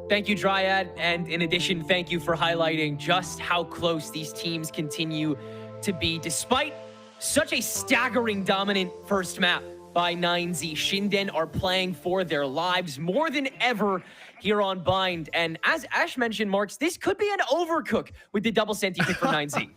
Thank you, Dryad. And in addition, thank you for highlighting just how close these teams continue to be, despite such a staggering dominant first map by 9Z. Shinden are playing for their lives more than ever here on Bind. And as Ash mentioned, Marks, this could be an overcook with the double senti pick for 9Z.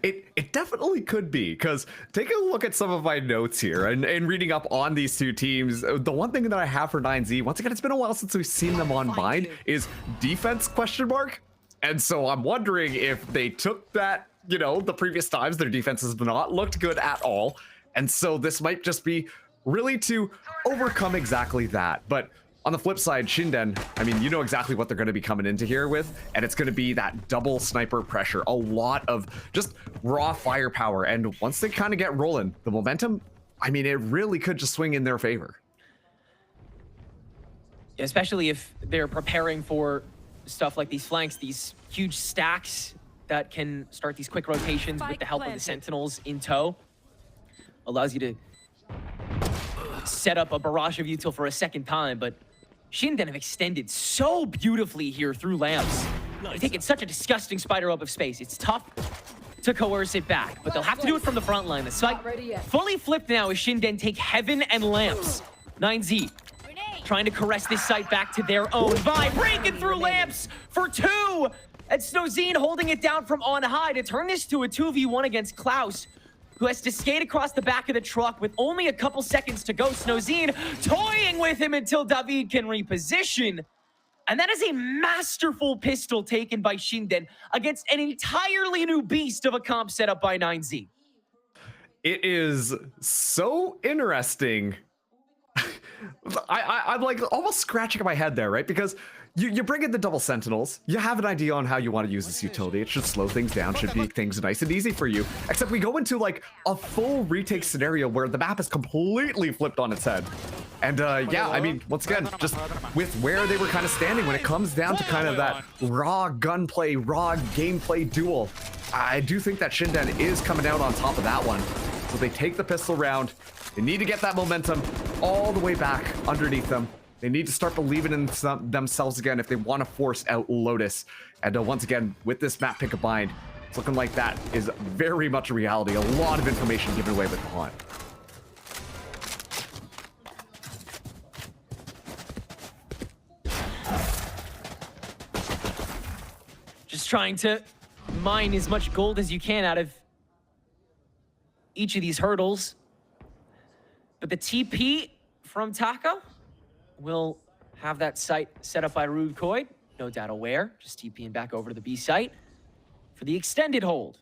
It definitely could be, because take a look at some of my notes here and reading up on these two teams. The one thing that I have for 9Z, once again, it's been a while since we've seen them on Bind, is defense question mark. And so I'm wondering if they took that, you know, the previous times their defense has not looked good at all. And so this might just be really to overcome exactly that. But on the flip side, Shinden, I mean, you know exactly what they're going to be coming into here with, and it's going to be that double sniper pressure, a lot of just raw firepower. And once they kind of get rolling, the momentum, I mean, it really could just swing in their favor. Especially if they're preparing for stuff like these flanks, these huge stacks that can start these quick rotations with the help of the Sentinels in tow. Allows you to set up a barrage of util for a second time, but Shinden have extended so beautifully here through lamps. They've taken such a disgusting spider web of space. It's tough to coerce it back, but they'll have to do it from the front line. The site fully flipped now as Shinden take heaven and lamps. 9Z trying to caress this site back to their own. Vi breaking through lamps for 2! And Snowzine holding it down from on high to turn this to a 2v1 against Klaus, who has to skate across the back of the truck with only a couple seconds to go. Snowzine toying with him until David can reposition. And that is a masterful pistol taken by Shinden against an entirely new beast of a comp set up by 9Z. It is so interesting. I'm like almost scratching my head there, right? Because you bring in the double sentinels, you have an idea on how you want to use this utility. It should slow things down, should make things nice and easy for you. Except we go into like a full retake scenario where the map is completely flipped on its head. And yeah, I mean, once again, just with where they were kind of standing when it comes down to kind of that raw gunplay, raw gameplay duel, I do think that Shinden is coming out on top of that one. So they take the pistol round. They need to get that momentum all the way back underneath them. They need to start believing in themselves again if they want to force out Lotus. And once again, with this map pick a bind, it's looking like that is very much a reality. A lot of information given away with the haunt. Just trying to mine as much gold as you can out of each of these hurdles. But the TP from Taka will have that site set up by Rude Koid. No doubt aware. Just TPing back over to the B site for the extended hold.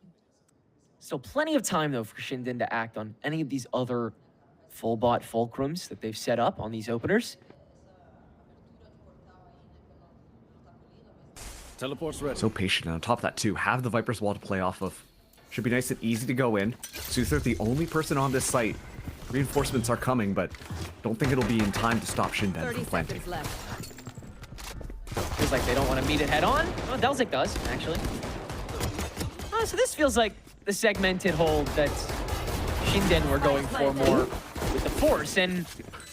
Still plenty of time, though, for Shinden to act on any of these other full bot fulcrums that they've set up on these openers. Teleport's ready. So patient, and on top of that, too, have the Viper's Wall to play off of. Should be nice and easy to go in. Suther, the only person on this site. Reinforcements are coming, but don't think it'll be in time to stop Shinden from planting. Feels like they don't want to meet it head on. Oh, Delzik does, actually. Oh, so this feels like the segmented hold that Shinden were going for more with the force, and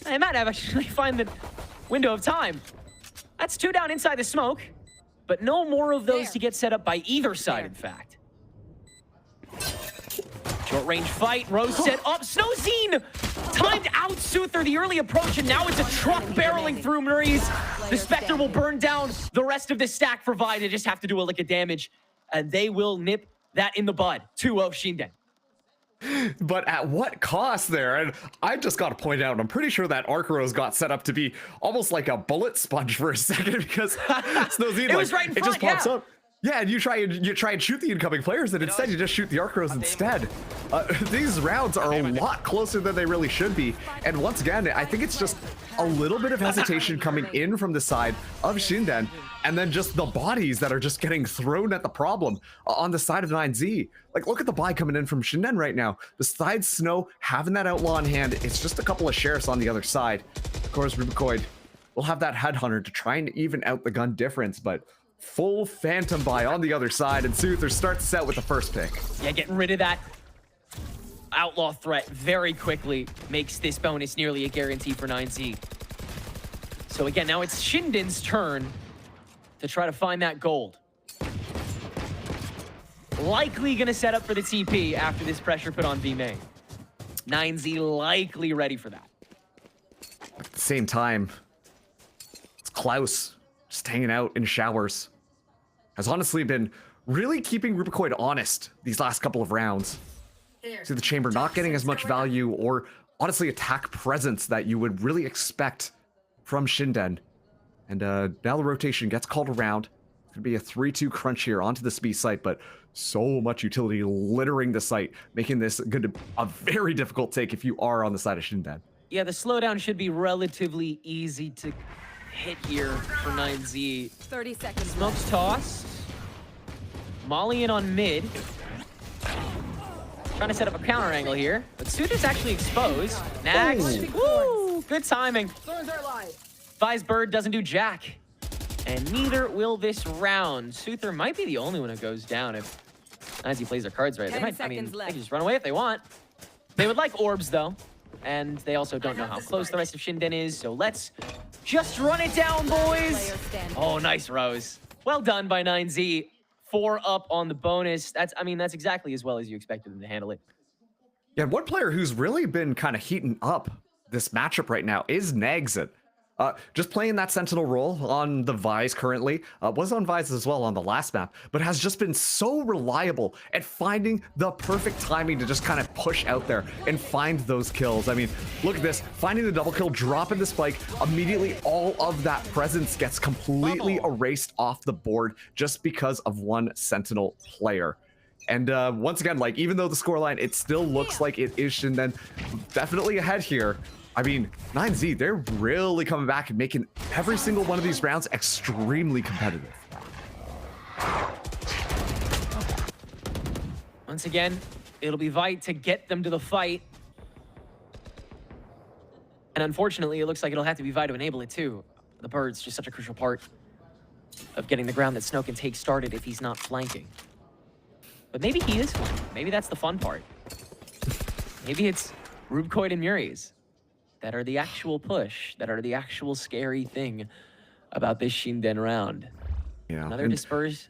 I might have actually find the window of time. That's 2 down inside the smoke, but no more of those to get set up by either side, in fact. Short range fight, Rose set up, Snowzine timed out Suther, the early approach, and now it's a truck barreling through Maurice. The Spectre will burn down the rest of the stack for Vi. They just have to do a lick of damage, and they will nip that in the bud. 2-0 Shinden. But at what cost there? And I just got to point out, I'm pretty sure that Arc Rose got set up to be almost like a bullet sponge for a second, because Snowzine, it was right in front, just pops up. Yeah, and you try and shoot the incoming players, and instead you just shoot the Arc Rose instead. These rounds are a lot closer than they really should be. And once again, I think it's just a little bit of hesitation coming in from the side of Shinden, and then just the bodies that are just getting thrown at the problem on the side of 9Z. Like, look at the buy coming in from Shinden right now. Besides Snow having that outlaw in hand, it's just a couple of sheriffs on the other side. Of course, Rubicoid will have that headhunter to try and even out the gun difference, but full phantom buy on the other side, and Suther starts out with the first pick. Yeah, getting rid of that outlaw threat very quickly makes this bonus nearly a guarantee for 9Z. So again, now it's Shinden's turn to try to find that gold. Likely gonna set up for the TP after this pressure put on B main. 9Z likely ready for that. At the same time, it's Klaus just hanging out in showers. Has honestly been really keeping Rubicoid honest these last couple of rounds. See the chamber not getting as much value or honestly attack presence that you would really expect from Shinden. And now the rotation gets called around. It's gonna be a 3-2 crunch here onto the speed site, but so much utility littering the site, making this a very difficult take if you are on the side of Shinden. Yeah, the slowdown should be relatively easy to hit here for 9Z. 30 seconds. Smoke's tossed. Molly in on mid. Trying to set up a counter angle here, but Suther's actually exposed. Nags. Woo! Good timing. Vi's Bird doesn't do jack. And neither will this round. Suther might be the only one who goes down if 9Z plays their cards right. They might, I mean, they can just run away if they want. They would like orbs though. And they also don't know how close the rest of Shinden is, so let's just run it down, boys. Oh, nice Rose. Well done by 9Z. 4 up on the bonus. That's exactly as well as you expected them to handle it. Yeah, one player who's really been kind of heating up this matchup right now is Nagsit. Just playing that Sentinel role on the Vise currently, was on Vise as well on the last map, but has just been so reliable at finding the perfect timing to just kind of push out there and find those kills. I mean, look at this, finding the double kill, dropping the spike, immediately all of that presence gets completely erased off the board just because of one Sentinel player. And once again, like, even though the scoreline, it still looks like it is Shinden definitely ahead here. I mean, 9Z, they're really coming back and making every single one of these rounds extremely competitive. Once again, it'll be Vite to get them to the fight. And unfortunately, it looks like it'll have to be Vite to enable it too. The bird's just such a crucial part of getting the ground that Snow can take started if he's not flanking. But maybe he is flanking. Maybe that's the fun part. Maybe it's Rubicoid and Muri's that are the actual push, that are the actual scary thing about this Shinden round. Yeah. Another disperse.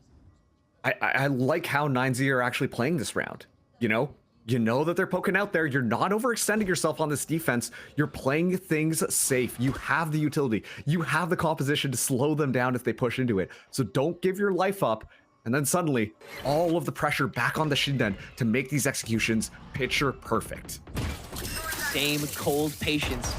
I like how 9Z are actually playing this round. You know that they're poking out there. You're not overextending yourself on this defense. You're playing things safe. You have the utility. You have the composition to slow them down if they push into it. So don't give your life up. And then suddenly, all of the pressure back on the Shinden to make these executions picture perfect. Same cold patience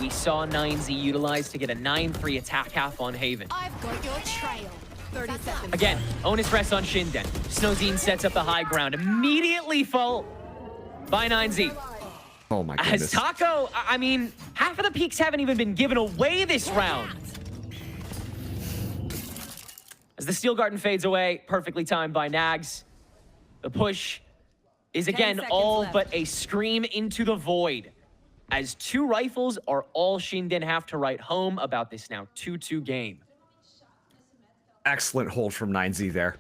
we saw 9Z utilize to get a 9-3 attack half on Haven. I've got your trail. 30 seconds. Again, onus rests on Shinden. Snowzine sets up the high ground. Immediately fall by 9Z. Oh my goodness. As Taco, I mean, half of the peaks haven't even been given away this round. As the Steel Garden fades away, perfectly timed by Nags. The push is again all but a scream into the void, as 2 rifles are all Shinden have to write home about this now 2-2 game. Excellent hold from 9Z there.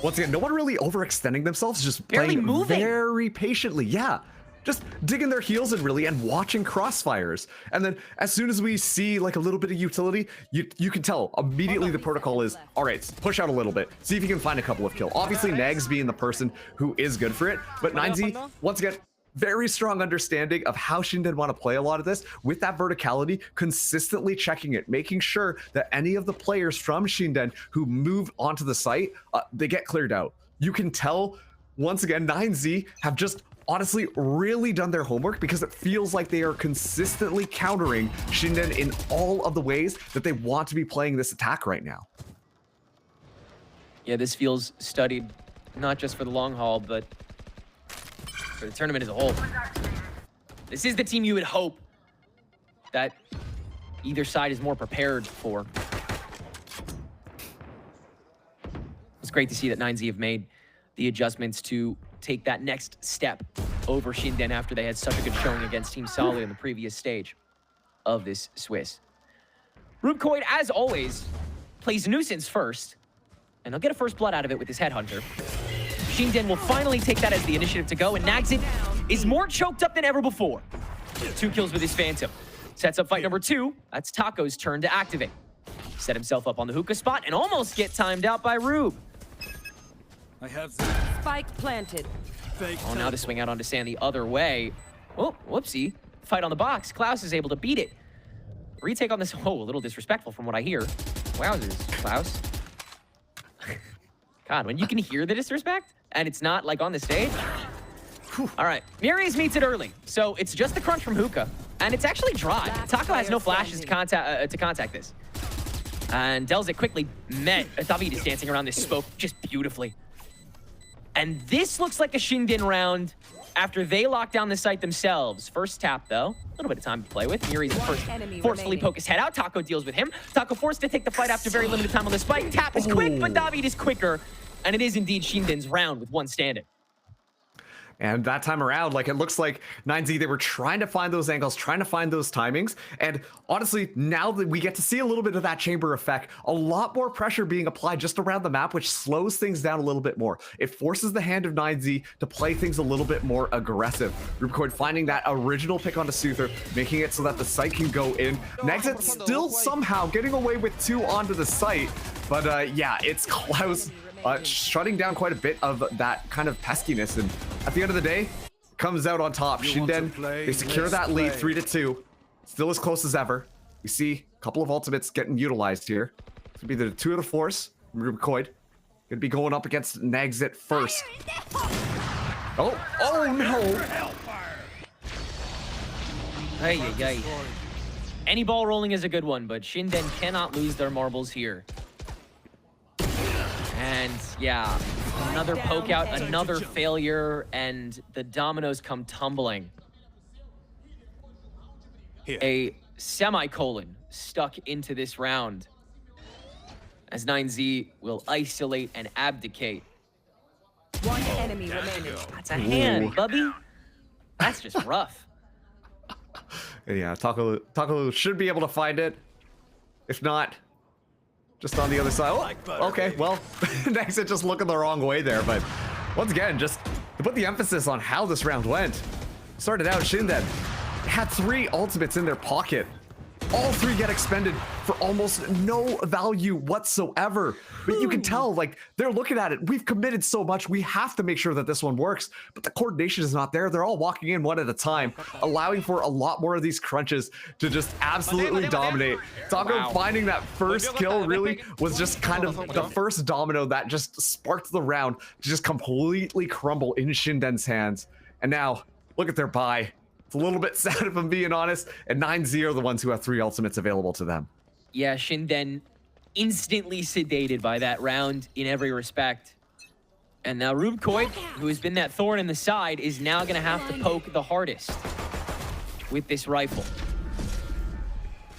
Once again, no one really overextending themselves, just Barely playing moving. very patiently. Yeah, just digging their heels in really and watching crossfires. And then as soon as we see like a little bit of utility, you can tell immediately the protocol is, all right, push out a little bit, see if you can find a couple of kills. Obviously, Nags being the person who is good for it, but 9Z, once again, very strong understanding of how Shinden want to play a lot of this with that verticality, consistently checking it, making sure that any of the players from Shinden who move onto the site, they get cleared out. You can tell, once again, 9Z have just honestly really done their homework because it feels like they are consistently countering Shinden in all of the ways that they want to be playing this attack right now. Yeah, this feels studied, not just for the long haul, but for the tournament as a whole. This is the team you would hope that either side is more prepared for. It's great to see that 9Z have made the adjustments to take that next step over Shinden after they had such a good showing against Team Solid in the previous stage of this Swiss. Rubicoid, as always, plays Nuisance first, and he'll get a first blood out of it with his Headhunter. Shinden will finally take that as the initiative to go, and Nagsit is more choked up than ever before. 2 kills with his Phantom. Sets up fight number 2. That's Taco's turn to activate. Set himself up on the hookah spot and almost get timed out by Rube. I have Spike planted. fake. Oh, now to swing out onto Sand the other way. Oh, whoopsie. Fight on the box. Klaus is able to beat it. Retake on this. Oh, a little disrespectful from what I hear. Wowzers, Klaus. God, when you can hear the disrespect and it's not like on the stage. All right, Muri's meets it early, so it's just the crunch from hookah, and it's actually dry. Last Taco has no player flashes to contact this, and Dells it quickly met. David is dancing around this smoke just beautifully, and this looks like a Shinden round after they lock down the site themselves. First tap though, a little bit of time to play with. Muri's first enemy forcefully remaining. poke his head out. Taco deals with him. Taco forced to take the fight after very limited time on the spike. Tap is quick, but David is quicker, and it is indeed Shinden's round with one standing. And that time around, like, it looks like 9Z, they were trying to find those angles, trying to find those timings. And honestly, now that we get to see a little bit of that chamber effect, a lot more pressure being applied just around the map, which slows things down a little bit more. It forces the hand of 9Z to play things a little bit more aggressive. Rubecoid finding that original pick onto Soother, making it so that the site can go in. Nexit still somehow getting away with 2 onto the site. But yeah, it's Klaus shutting down quite a bit of that kind of peskiness, and at the end of the day, comes out on top. Shinden, they secure that lead 3-2, still as close as ever. We see a couple of ultimates getting utilized here. It's gonna be the 2 of the Force, Rubecoid. Gonna be going up against Nexit first. Oh no! Hey, hey, any ball rolling is a good one, but Shinden cannot lose their marbles here. And yeah, another poke out, another failure, and the dominoes come tumbling. A semicolon stuck into this round as 9Z will isolate and abdicate. One enemy remaining. That's a hand, Bubby. That's just rough. Yeah, Taco should be able to find it. If not, just on the other side. Oh, okay, well, Nexit just looking the wrong way there, but once again, just to put the emphasis on how this round went. Started out, Shinden had 3 ultimates in their pocket. All 3 get expended for almost no value whatsoever. But you can tell, like, they're looking at it. We've committed so much. We have to make sure that this one works. But the coordination is not there. They're all walking in one at a time, allowing for a lot more of these crunches to just absolutely dominate. Taco finding that first kill really was just kind of the first domino that just sparked the round to just completely crumble in Shinden's hands. And now, look at their buy. It's a little bit sad if I'm being honest, and 9Z are the ones who have 3 ultimates available to them. Yeah, Shinden instantly sedated by that round in every respect. And now Rubecoid, who has been that thorn in the side, is now going to have to poke the hardest with this rifle.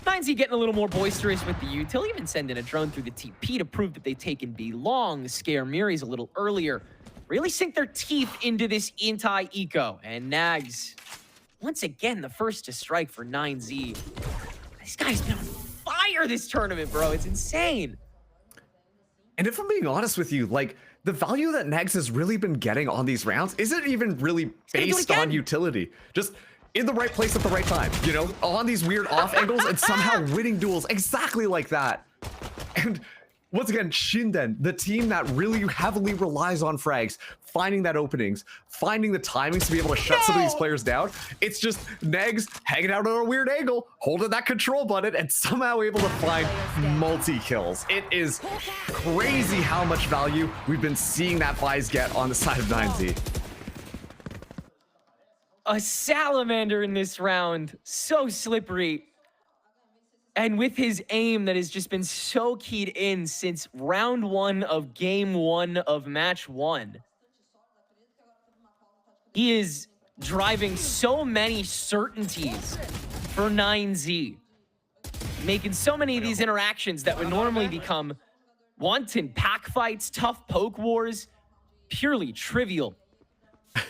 9Z getting a little more boisterous with the util, even sending a drone through the TP to prove that they've taken B long, scare Muri's a little earlier. Really sink their teeth into this anti-eco. And Nags, once again, the first to strike for 9Z. This guy's been on fire this tournament, bro. It's insane. And if I'm being honest with you, like, the value that Nags has really been getting on these rounds isn't even really based on utility. Just in the right place at the right time, you know, on these weird off angles and somehow winning duels exactly like that. And once again, Shinden, the team that really heavily relies on frags, finding that openings, finding the timings to be able to shut some of these players down. It's just Nags hanging out on a weird angle, holding that control button, and somehow able to find multi-kills. It is crazy how much value we've been seeing that buys get on the side of 9Z. A salamander in this round, so slippery. And with his aim that has just been so keyed in since round 1 of game 1 of match 1. He is driving so many certainties for 9Z. Making so many of these interactions that would normally become wanton pack fights, tough poke wars, purely trivial.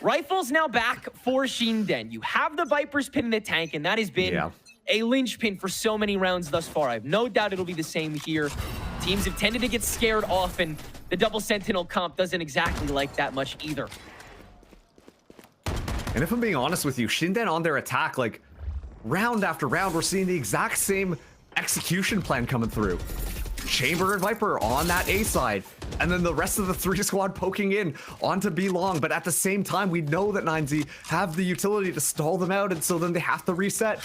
Rifles now back for Shinden. You have the Viper's pin in the tank, and that has been a linchpin for so many rounds thus far. I have no doubt it'll be the same here. Teams have tended to get scared often. The double Sentinel comp doesn't exactly like that much either. And if I'm being honest with you, Shinden on their attack, like, round after round, we're seeing the exact same execution plan coming through. Chamber and Viper on that A side, and then the rest of the 3 squad poking in onto B long. But at the same time, we know that 9Z have the utility to stall them out, and so then they have to reset.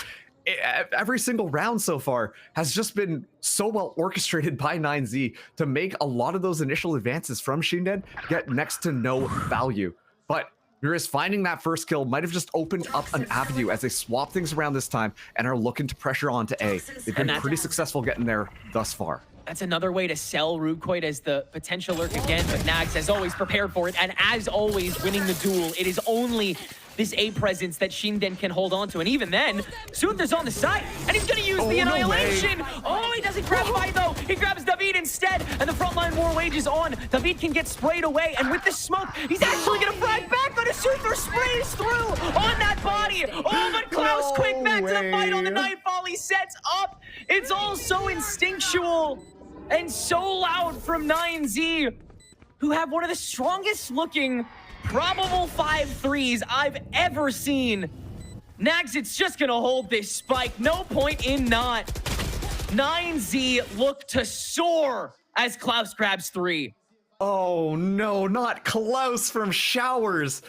Every single round so far has just been so well orchestrated by 9Z to make a lot of those initial advances from Shinden get next to no value. But Mirrors finding that first kill might have just opened up an avenue as they swap things around this time and are looking to pressure onto A. They've been pretty successful getting there thus far. That's another way to sell Rubcoid as the potential lurk again, but Nags as always prepared for it, and as always winning the duel. It is only this A presence that Shinden can hold on to, and even then, Suther's on the side, and he's gonna use the Annihilation! No, he doesn't grab Fight though, he grabs David instead, and the frontline war wages on. David can get sprayed away, and with the smoke, he's actually gonna frag back, but a Suther sprays through on that body! Oh, but Klaus quick back to the fight on the Nightfall, he sets up! It's all so instinctual and so loud from 9Z, who have one of the strongest looking probable 5-3s I've ever seen. Nags, it's just gonna hold this spike. No point in not. 9Z look to soar as Klaus grabs 3. Oh no, not Klaus from Showers.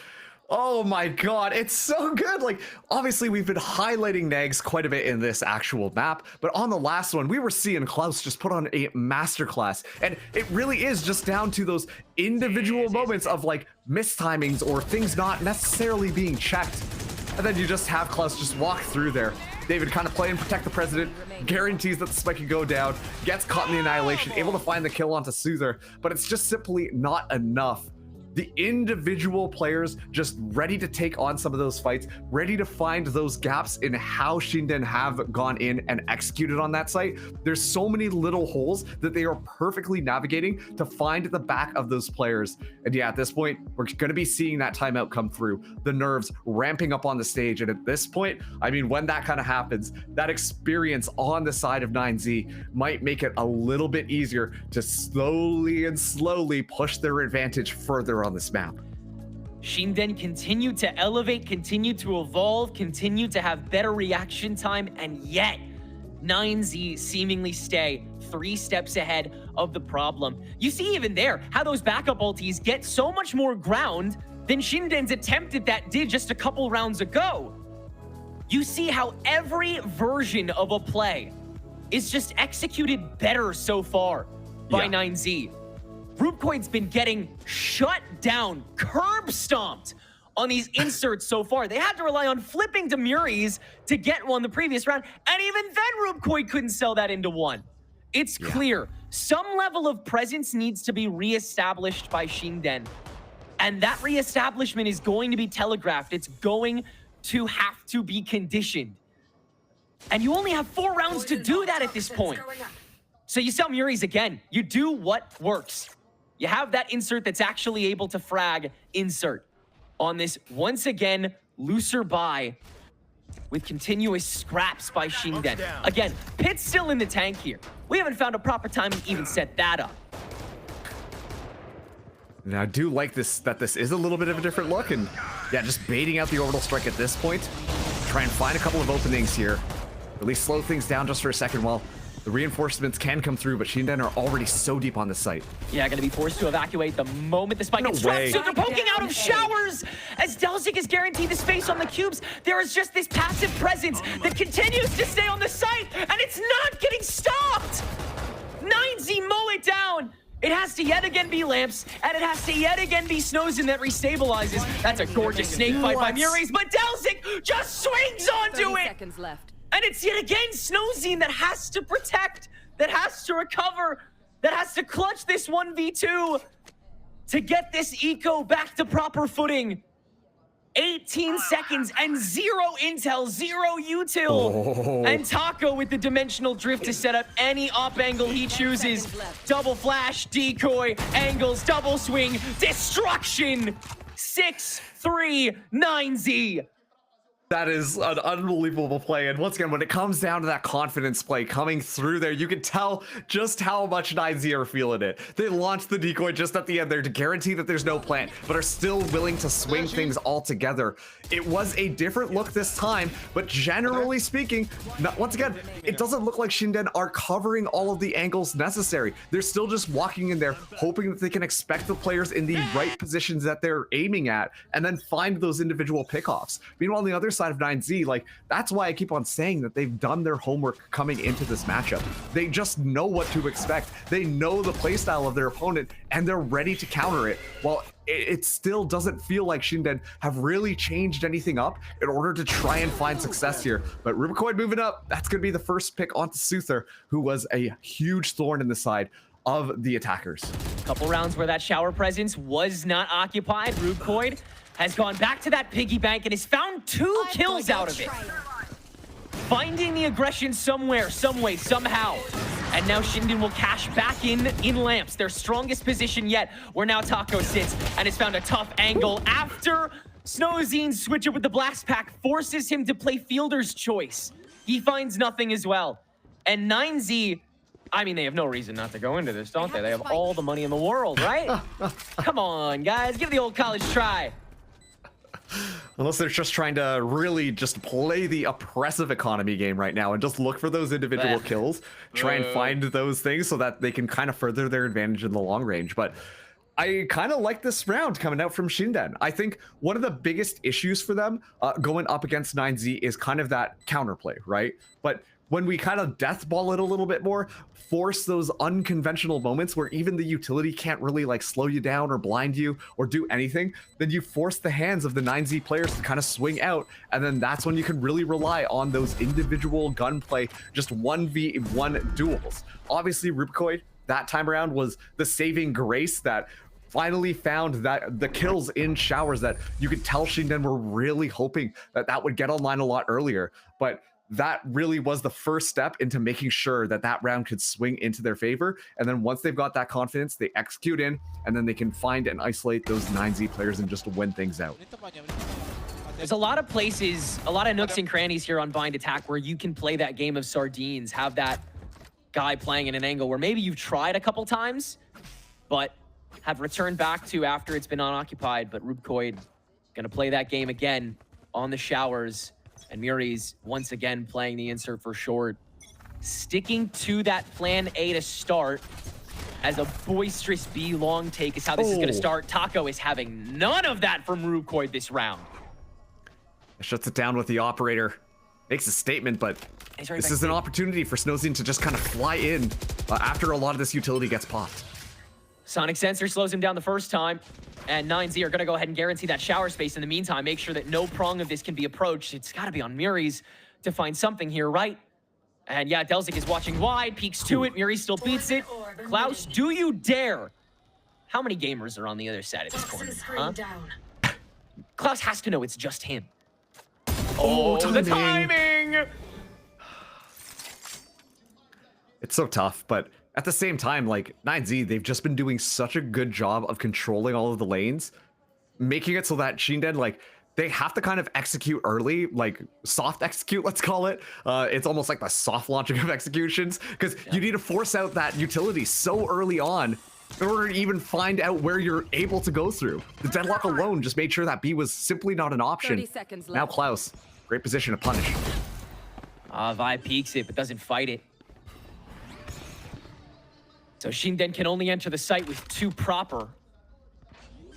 Oh my god, it's so good. Like, obviously we've been highlighting Nags quite a bit in this actual map, but on the last one, we were seeing Klaus just put on a masterclass. And it really is just down to those individual moments of like mistimings or things not necessarily being checked. And then you just have Klaus just walk through there. David kind of play and protect the president, guarantees that the spike can go down, gets caught in the Annihilation, able to find the kill onto Soother, but it's just simply not enough. The individual players just ready to take on some of those fights, ready to find those gaps in how Shinden have gone in and executed on that site. There's so many little holes that they are perfectly navigating to find the back of those players. And yeah, at this point, we're going to be seeing that timeout come through, the nerves ramping up on the stage. And at this point, I mean, when that kind of happens, that experience on the side of 9Z might make it a little bit easier to slowly push their advantage further on this map. Shinden continue to elevate, continue to evolve, continue to have better reaction time, and yet 9Z seemingly stay 3 steps ahead of the problem. You see even there how those backup ultis get so much more ground than Shinden's attempt at that did just a couple rounds ago. You see how every version of a play is just executed better so far by 9Z. Rubcoid's been getting shut down, curb stomped on these inserts so far. They had to rely on flipping to Muri's to get one the previous round, and even then Rubcoid couldn't sell that into one. It's clear some level of presence needs to be reestablished by Shinden, and that reestablishment is going to be telegraphed. It's going to have to be conditioned. And you only have 4 rounds to do that at this point. So you sell Muri's again. You do what works. You have that insert that's actually able to frag insert on this, once again, looser buy with continuous scraps by Shinden. Again, Pit's still in the tank here. We haven't found a proper time to even set that up. Now, I do like this, that this is a little bit of a different look, and yeah, just baiting out the orbital strike at this point. Try and find a couple of openings here. At least slow things down just for a second while the reinforcements can come through, but Shinden are already so deep on this site. Yeah, gonna be forced to evacuate the moment the spike gets dropped. So they're poking out of Showers as Delzik is guaranteed the space on the cubes. There is just this passive presence that continues to stay on the site, and it's not getting stopped. 9Z mow it down. It has to yet again be Lamps, and it has to yet again be Snowzen that restabilizes. That's a gorgeous snake fight by Muri's, but Delzik just swings onto it. 30 seconds left. And it's yet again Snowzen that has to protect, that has to recover, that has to clutch this 1v2 to get this eco back to proper footing. 18 seconds and 0 intel, 0 util. And Taco with the dimensional drift to set up any op angle he chooses. Double flash, decoy, angles, double swing, destruction. 6-3, 9Z. That is an unbelievable play. And once again, when it comes down to that confidence play coming through there, you can tell just how much 9Z are feeling it. They launched the decoy just at the end there to guarantee that there's no plant, but are still willing to swing things all together. It was a different look this time, but generally speaking, once again, it doesn't look like Shinden are covering all of the angles necessary. They're still just walking in there, hoping that they can expect the players in the right positions that they're aiming at, and then find those individual pickoffs. Meanwhile, on the other side of 9Z, like, that's why I keep on saying that they've done their homework coming into this matchup. They just know what to expect. They know the playstyle of their opponent, and they're ready to counter it. While it still doesn't feel like Shinden have really changed anything up in order to try and find success here. But Rubicoid moving up, that's going to be the first pick onto Suther, who was a huge thorn in the side of the attackers. Couple rounds where that shower presence was not occupied. Rubicoid has gone back to that piggy bank and has found 2 kills out of it. Finding the aggression somewhere, some way, somehow. And now Shinden will cash back in lamps, their strongest position yet, where now Taco sits and has found a tough angle after Snowzine's switch up with the blast pack forces him to play fielder's choice. He finds nothing as well. And 9Z, I mean, they have no reason not to go into this, don't they? They have all the money in the world, right? Come on, guys, give the old college try. Unless they're just trying to really just play the oppressive economy game right now and just look for those individual kills, try and find those things so that they can kind of further their advantage in the long range. But I kind of like this round coming out from Shinden. I think one of the biggest issues for them going up against 9Z is kind of that counterplay, right? But when we kind of deathball it a little bit more, force those unconventional moments where even the utility can't really like slow you down or blind you or do anything, then you force the hands of the 9Z players to kind of swing out, and then that's when you can really rely on those individual gunplay, just 1v1 duels. Obviously, Rubicoid that time around was the saving grace that finally found that the kills in showers that you could tell Shinden were really hoping that that would get online a lot earlier, but that really was the first step into making sure that that round could swing into their favor. And then once they've got that confidence, they execute in, and then they can find and isolate those 9Z players and just win things out. There's a lot of places, a lot of nooks and crannies here on Bind Attack where you can play that game of sardines, have that guy playing in an angle where maybe you've tried a couple times, but have returned back to after it's been unoccupied. But Rubicoid gonna play that game again on the showers. And Muri's once again playing the insert for short, sticking to that plan A to start as a boisterous B long take is how this is going to start. Taco is having none of that from Rubicoid this round. Shuts it down with the operator. Makes a statement, but this is an opportunity for Snowzine to just kind of fly in after a lot of this utility gets popped. Sonic Sensor slows him down the first time, and 9Z are going to go ahead and guarantee that shower space in the meantime, make sure that no prong of this can be approached. It's got to be on Muri's to find something here, right? And yeah, Delzik is watching wide, peeks to it, Muri still beats it. Klaus, do you dare? How many gamers are on the other side of this corner, huh? Klaus has to know it's just him. Oh, the timing! It's so tough, but at the same time, like 9Z, they've just been doing such a good job of controlling all of the lanes, making it so that Shinden, like, they have to kind of execute early, like soft execute, let's call it. It's almost like the soft launching of executions, because you need to force out that utility so early on in order to even find out where you're able to go through. The deadlock alone just made sure that B was simply not an option. 30 seconds left. Now Klaus, great position to punish. Vi peeks it, but doesn't fight it. So Shinden can only enter the site with 2 proper.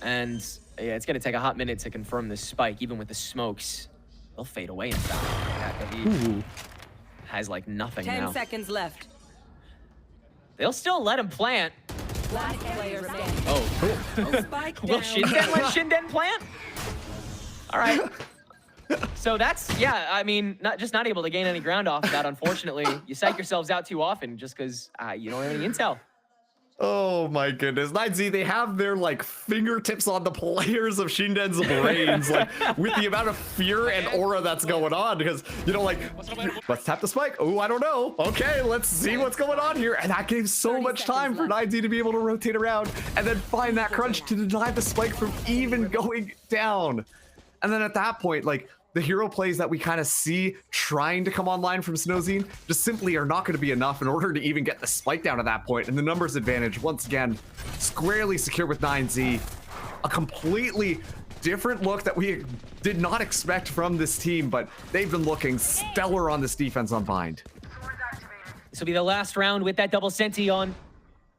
And yeah, it's gonna take a hot minute to confirm this spike, even with the smokes. They'll fade away in fact. He has like nothing 10 now. 10 seconds left. They'll still let him plant. Last player standing. Oh, cool. Spike Will down. Shinden let Shinden plant? All right. So that's, yeah, I mean, not able to gain any ground off of that, unfortunately. You psych yourselves out too often just because you don't have any intel. Oh my goodness. 9Z, they have their like fingertips on the players of Shinden's brains, like with the amount of fear and aura that's going on, because, you know, like, let's tap the spike. Oh, I don't know. Okay, let's see what's going on here. And that gave so much time for 9Z to be able to rotate around and then find that crunch to deny the spike from even going down. And then at that point, like, the hero plays that we kind of see trying to come online from Snowzine just simply are not going to be enough in order to even get the spike down at that point. And the numbers advantage, once again, squarely secure with 9Z. A completely different look that we did not expect from this team, but they've been looking stellar on this defense on Bind. This will be the last round with that double senti on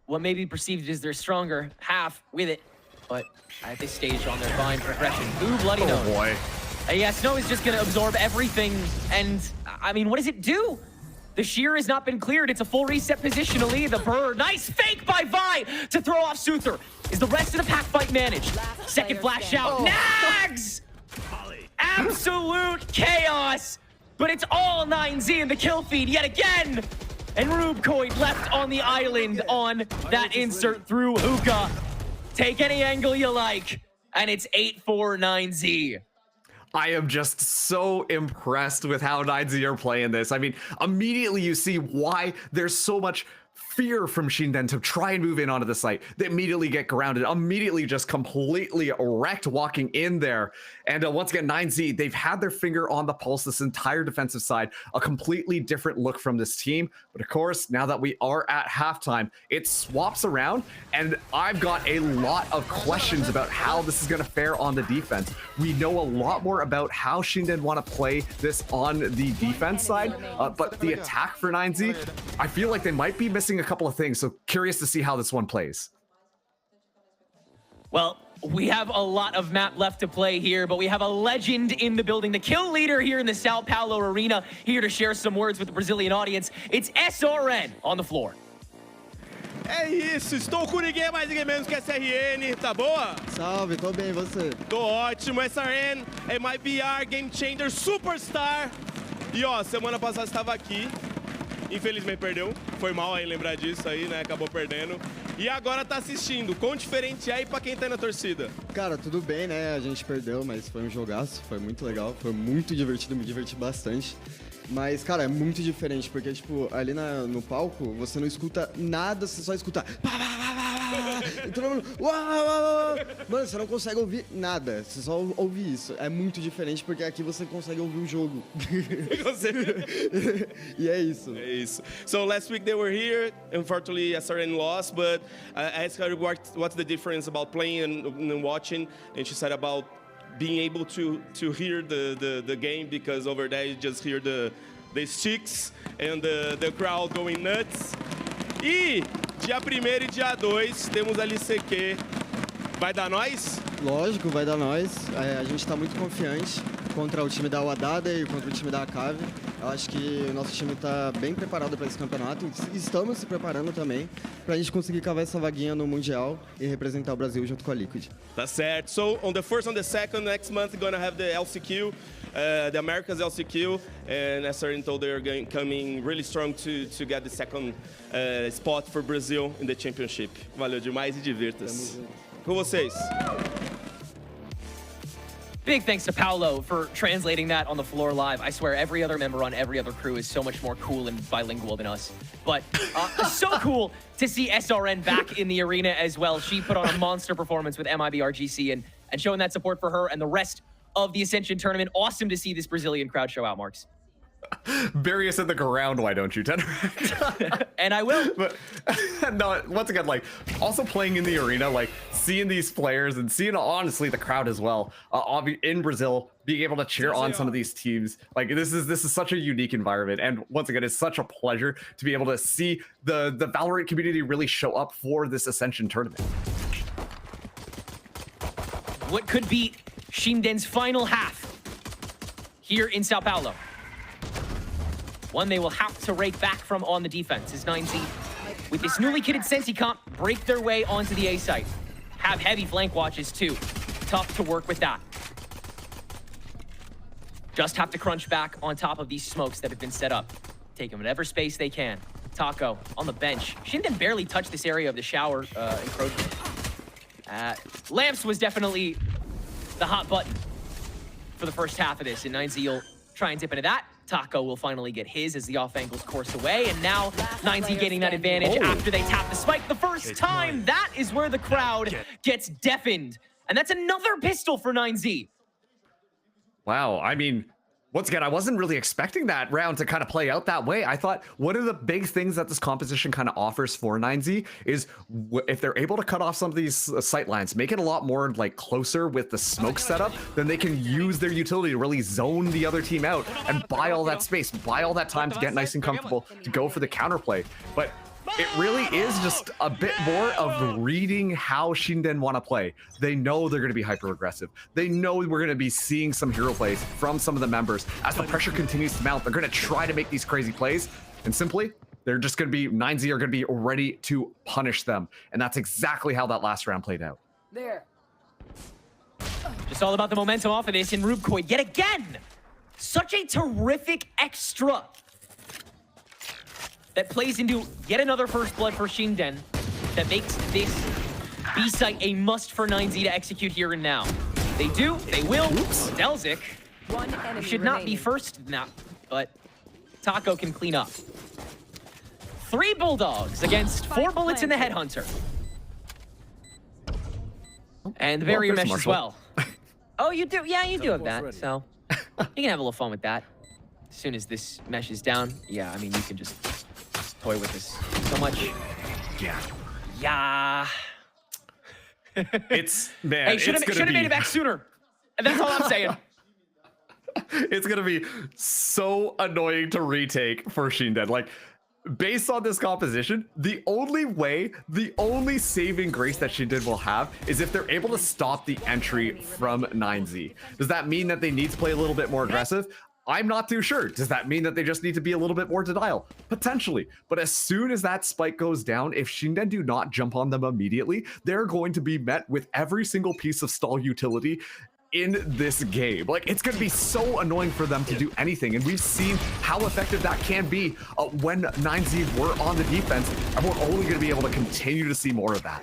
what may be perceived as their stronger half with it. But at this stage on their Bind progression, ooh, bloody nose. Oh boy. Yeah, Snow is just gonna absorb everything, and I mean, what does it do? The shear has not been cleared. It's a full reset positionally. The bird, nice fake by Vi to throw off Suther. Is the rest of the pack fight managed? Second flash out, Nags! Absolute chaos, but it's all 9Z in the kill feed yet again. And Rubecoid left on the island on that insert through Hookah. Take any angle you like, and it's 8-4-9Z. I am just so impressed with how 9Z are playing this. I mean, immediately you see why there's so much fear from Shinden to try and move in onto the site. They immediately get grounded, immediately just completely wrecked walking in there. And once again, 9Z, they've had their finger on the pulse this entire defensive side. A completely different look from this team. But of course, now that we are at halftime, it swaps around. And I've got a lot of questions about how this is going to fare on the defense. We know a lot more about how Shinden want to play this on the defense side. But the attack for 9Z, I feel like they might be missing a couple of things, so curious to see how this one plays. Well, we have a lot of map left to play here, but we have a legend in the building, the kill leader here in the São Paulo arena, here to share some words with the Brazilian audience. It's SRN on the floor. É isso, estou com ninguém mais, ninguém menos que SRN, tá boa? Salve, tô bem, e você? Tô ótimo, SRN é my BR Game Changer Superstar. E ó, semana passada estava aqui, infelizmente perdeu, foi mal aí lembrar disso aí, né, acabou perdendo. E agora tá assistindo, quão diferente é aí pra quem tá na torcida? Cara, tudo bem, né, a gente perdeu, mas foi um jogaço, foi muito legal, foi muito divertido, me diverti bastante. Mas, cara, é muito diferente, porque, tipo, ali no palco, você não escuta nada, você só escuta... E todo mundo... Mano, você não consegue ouvir nada, você só ouve isso. É muito diferente, porque aqui você consegue ouvir o jogo. E é isso. É isso. So, last week they were here, unfortunately SRN lost, but I asked her what's the difference about playing and watching, and she said about being able to hear the game, because over there you just hear the sticks and the crowd going nuts. E dia 1º e dia 2 temos a LCQ. Vai dar nós? Lógico, vai dar nós. A gente tá muito confiante contra o time da Wadada e contra o time da Cave. Eu acho que o nosso time tá bem preparado para esse campeonato. Estamos se preparando também pra gente conseguir cavar essa vaguinha no Mundial e representar o Brasil junto com a Liquid. Tá certo. So, on the first and the second, next month, we're gonna have the LCQ, the Americas LCQ, and SRN told they're coming really strong to get the second spot for Brazil in the championship. Valeu demais e divirta-se. Com vocês. Big thanks to Paulo for translating that on the floor live. I swear every other member on every other crew is so much more cool and bilingual than us. But so cool to see SRN back in the arena as well. She put on a monster performance with MIBRGC and showing that support for her and the rest of the Ascension tournament. Awesome to see this Brazilian crowd show out, Marks. Bury us in the ground, why don't you, Tedric? And I will. But no, once again, like, also playing in the arena, like, seeing these players and seeing, honestly, the crowd as well, in Brazil, being able to cheer on some of these teams, like, this is such a unique environment. And once again, it's such a pleasure to be able to see the Valorant community really show up for this Ascension tournament. What could be Shinden's final half here in São Paulo? One they will have to rake back from on the defense is 9Z. With this newly kitted Sensi comp, break their way onto the A site. Have heavy flank watches too. Tough to work with that. Just have to crunch back on top of these smokes that have been set up. Taking whatever space they can. Taco on the bench. Shinden barely touched this area of the shower encroachment. Lamps was definitely the hot button for the first half of this, and 9Z will try and dip into that. Taco will finally get his as the off angles course away, and now 9Z gaining that advantage after they tap the spike the first time. That is where the crowd gets deafened, and that's another pistol for 9Z. Wow, I mean, once again, I wasn't really expecting that round to kind of play out that way. I thought one of the big things that this composition kind of offers for 9Z is if they're able to cut off some of these sight lines, make it a lot more like closer with the smoke setup, then they can use their utility to really zone the other team out and buy all that space, buy all that time to get nice and comfortable to go for the counterplay. But it really is just a bit more of reading how Shinden want to play. They know they're going to be hyper aggressive. They know we're going to be seeing some hero plays from some of the members. As the pressure continues to mount, they're going to try to make these crazy plays. And simply, they're just going to be, 9Z are going to be ready to punish them. And that's exactly how that last round played out. There. Just all about the momentum off of this, and Rubcoid, yet again, such a terrific extra that plays into yet another first blood for Shinden that makes this B site a must for 9Z to execute here and now. They do, they will. Delzik One enemy should not be remaining. first now, but Taco can clean up. 3 Bulldogs against 4 bullets in the Headhunter. And the barrier there's mesh as Marshall. well. Oh, you do? Yeah, you do have that, so you can have a little fun with that. As soon as this mesh is down, yeah, I mean, you can just toy with this so much. Yeah. Yeah. It's, man, Hey, should have made it back sooner. And that's all I'm saying. It's gonna be so annoying to retake for Shinden. Like, based on this composition, the only saving grace that Shinden will have is if they're able to stop the entry from 9Z. Does that mean that they need to play a little bit more aggressive? I'm not too sure. Does that mean that they just need to be a little bit more denial? Potentially. But as soon as that spike goes down, if Shinden do not jump on them immediately, they're going to be met with every single piece of stall utility in this game. Like, it's going to be so annoying for them to do anything, and we've seen how effective that can be when 9Z were on the defense, and we're only going to be able to continue to see more of that.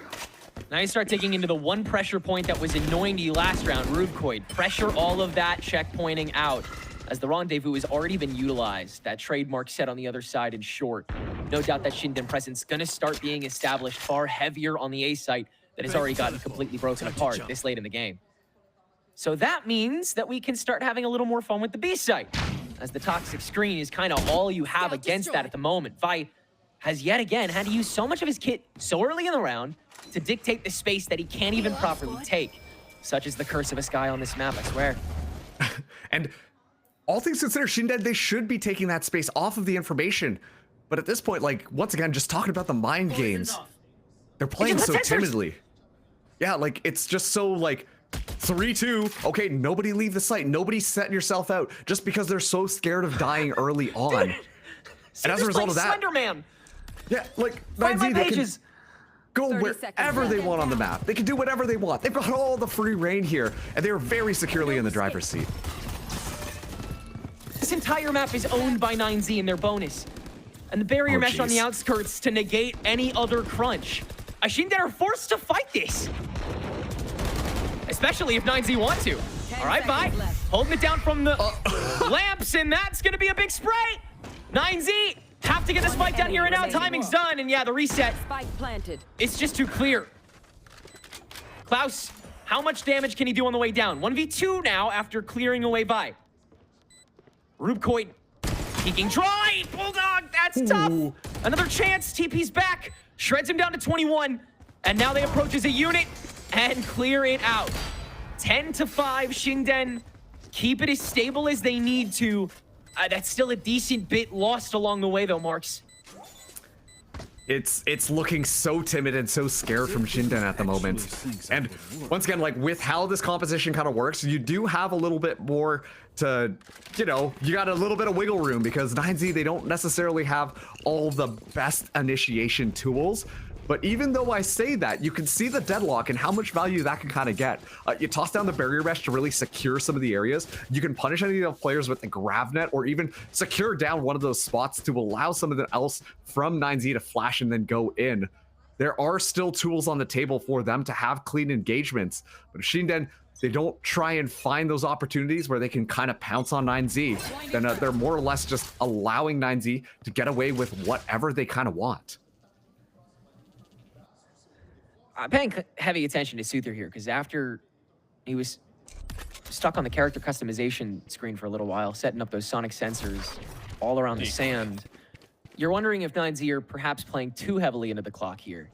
Now you start digging into the one pressure point that was annoying to you last round, Rubcoid. Pressure all of that checkpointing out, as the rendezvous has already been utilized. That trademark set on the other side in short. No doubt that Shinden presence going to start being established far heavier on the A site that has already gotten completely broken apart this late in the game. So that means that we can start having a little more fun with the B site, as the toxic screen is kind of all you have against that at the moment. Vi has yet again had to use so much of his kit so early in the round to dictate the space that he can't even properly take. Such is the curse of a Sky on this map, I swear. And all things considered, Shinden, they should be taking that space off of the information. But at this point, like, once again, just talking about the mind games, they're playing so timidly. Yeah, like, it's just so, like, 3-2, okay, nobody leave the site. Nobody set yourself out just because they're so scared of dying early on. And as a result of that, Slender Man. yeah, like, Find my 9Z, they can pages. go 30 wherever seconds they left. want on the map. They can do whatever they want. They've got all the free reign here, and they're very securely in the driver's seat. This entire map is owned by 9Z and their bonus. And the barrier mesh on the jeez. outskirts to negate any other crunch. Shinden are forced to fight this. Especially if 9Z want to. All right, bye. seconds left. Holding it down from the lamps, and that's going to be a big spray. 9Z have to get the spike down here and now. Timing's done, and yeah, the reset. Spike planted. It's just too clear. Klaus, how much damage can he do on the way down? 1v2 now after clearing away Vi. Rubcoid peeking dry. Bulldog, that's tough. Another chance. TP's back. Shreds him down to 21. And now they approach as a unit and clear it out. 10-5, Shinden. Keep it as stable as they need to. That's still a decent bit lost along the way, though, Marks. It's looking so timid and so scared from Shinden at the moment. And once again, like, with how this composition kind of works, you do have a little bit more to, you know, you got a little bit of wiggle room, because 9Z, they don't necessarily have all the best initiation tools. But even though I say that, you can see the deadlock and how much value that can kind of get. You toss down the barrier mesh to really secure some of the areas. You can punish any of the players with the grav net, or even secure down one of those spots to allow something else from 9Z to flash and then go in. There are still tools on the table for them to have clean engagements. But if Shinden, they don't try and find those opportunities where they can kind of pounce on 9Z, then they're more or less just allowing 9Z to get away with whatever they kind of want. I'm paying heavy attention to Suther here, because after he was stuck on the character customization screen for a little while, setting up those sonic sensors all around the sand. You're wondering if 9Z are perhaps playing too heavily into the clock here.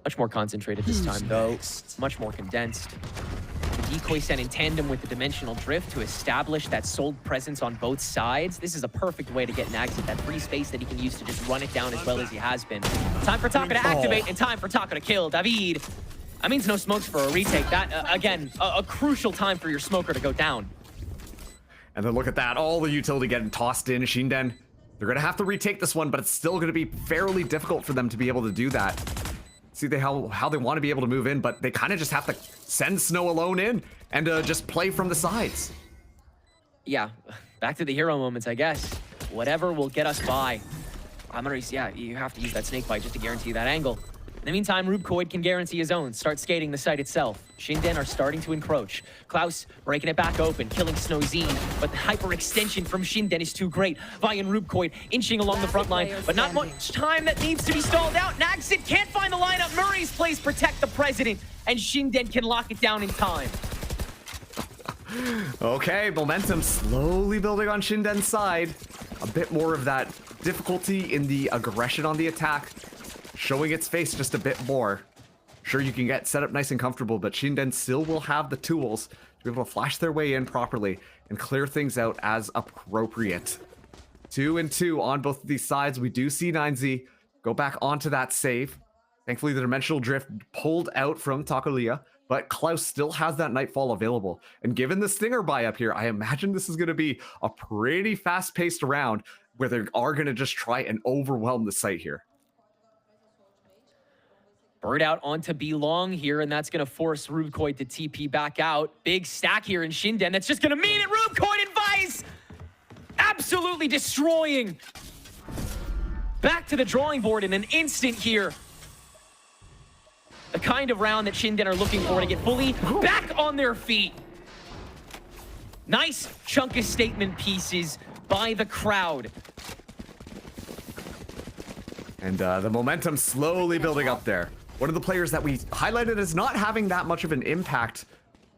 Much more concentrated this time, though. Much more condensed. The decoy sent in tandem with the dimensional drift to establish that sold presence on both sides. This is a perfect way to get Nags at that free space that he can use to just run it down as well as he has been. Time for Taka to activate and time for Taka to kill. David. That means no smokes for a retake. That, again, a crucial time for your smoker to go down. And then look at that, all the utility getting tossed in. Shinden, they're going to have to retake this one, but it's still going to be fairly difficult for them to be able to do that. See how they want to be able to move in, but they kind of just have to send Snow alone in and just play from the sides. Yeah, back to the hero moments, I guess. Whatever will get us by. Yeah, you have to use that snake bite just to guarantee that angle. In the meantime, Rubkoid can guarantee his own, start skating the site itself. Shinden are starting to encroach. Klaus breaking it back open, killing Snowzine, but the hyperextension from Shinden is too great. Vi and Rubkoid inching along the front line, but not much time that needs to be stalled out. Nagsit can't find the lineup. Murray's plays protect the president, and Shinden can lock it down in time. Okay, momentum slowly building on Shinden's side. A bit more of that difficulty in the aggression on the attack, showing its face just a bit more. Sure, you can get set up nice and comfortable, but Shinden still will have the tools to be able to flash their way in properly and clear things out as appropriate. 2 and 2 on both of these sides. We do see 9Z go back onto that save. Thankfully, the dimensional drift pulled out from Takulia, but Klaus still has that Nightfall available. And given the Stinger buy up here, I imagine this is going to be a pretty fast-paced round where they are going to just try and overwhelm the site here. Bird out onto B long here, and that's going to force Rubkoid to TP back out. Big stack here in Shinden. That's just going to mean it. Rubkoid and Vice absolutely destroying. Back to the drawing board in an instant here. The kind of round that Shinden are looking for to get fully back on their feet. Nice chunk of statement pieces by the crowd. And the momentum slowly building up there. One of the players that we highlighted as not having that much of an impact